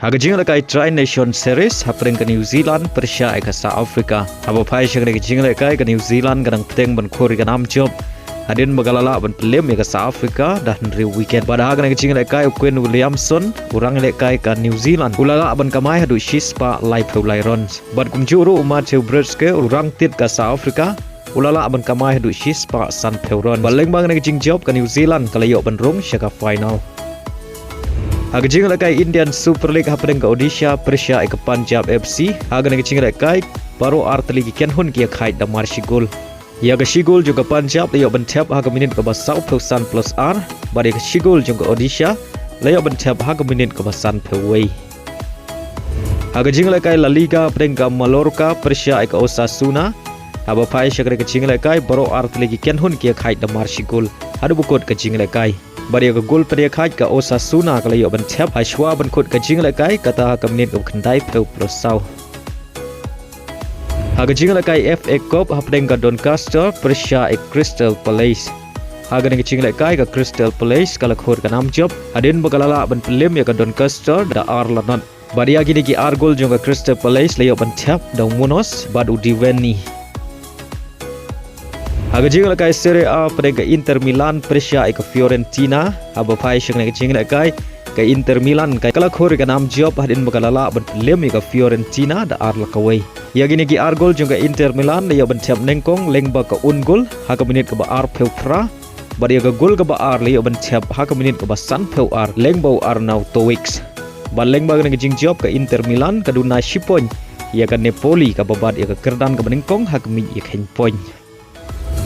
Hagajing lekai Tri-Nation Series hapring ke New Zealand Persia ke South Africa. Haba pai syang jing lekai ke New Zealand kadang peteng ban khori ke nam job. Hadien bagalala ban pelem ke South Africa dah hari weekend. Pada hagan jing lekai Quinn Williamson urang lekai ke New Zealand. Ulala ban kamai hadu shispa live Lions. Bad kumjuru umat Brits urang tit ke South Africa. Ulala ban kamai hadu shispa San Peuron. Baleng bang jing job ke New Zealand kalayo ban rong syaka final. Hagajing lekai Indian Super League hapeng ke Odisha Persia ke Punjab FC. Hagan jing lekai baru art ligi Kynhun kia khait da marshigul. Ya ke shigul juga Punjab layo bentep haga minit ke basau San plus R. Bari ke shigul juga Odisha layo bentep haga minit ke basan peway. Hagajing lekai La Liga hapeng ke Mallorca Persia ke Osasuna. Haba pai syakre ke jing lekai baru art ligi Kynhun kia khait da marshigul. Hadu bukut ke jing lekai. Bari ke gol pada khait ke Osasuna kalau yo bentep haishwa benkut ke jing lekai kata ke minit ke kendai peu plus sau. Haga jing lekai FA Cup hapeng ke Doncaster Persia Crystal Palace. Haga ke jing lekai ke Crystal Palace kalau khor ke nam job Hadien bagalala ben pelem ya ke Doncaster da Arlanot. Bari agi ni ki Argol jong ke Crystal Palace layo bentep da Munos bad udiweni. Hagajing lekai Serie A pada ke Inter Milan Persia ke Fiorentina. Haba pai syang jing lekai ke Inter Milan kai kala khor ke nam job hadin bagalala ben pelem ke Fiorentina da Ialehkai. Ya gini ki Argol juga Inter Milan ya bentep nengkong lengba ke ungol haga minit ke bar peupra. Bari ke gol ke bar ya bentep haga minit ke basan peu ar lengbau Arnau Towix. Baleng bag ke jing job ke Inter Milan ke duna shipon ya ke Napoli ke babat ya ke kerdan ke nengkong haga mi ya ken point.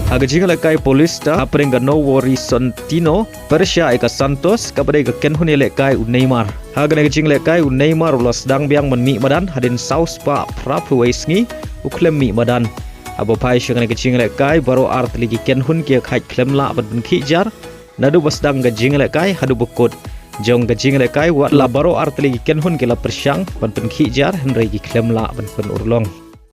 Hagajing lekai Polista hapeng ke Novo Horizontino Persia ke Santos kepada ke Kynhun lekai Neymar. Hagajing lekai Neymar ulas sedang Biang menmi Madan hadin saus pa prapu Sngi uklem mi Madan. Abo pai syang hagajing lekai baru art ligi Kynhun kia khait klem la ban khijar nadu basdang gajing lekai hadu bukut jong gajing lekai wat la baru art ligi Kynhun kila persyang ban khijar henry gi klem la ban urlong.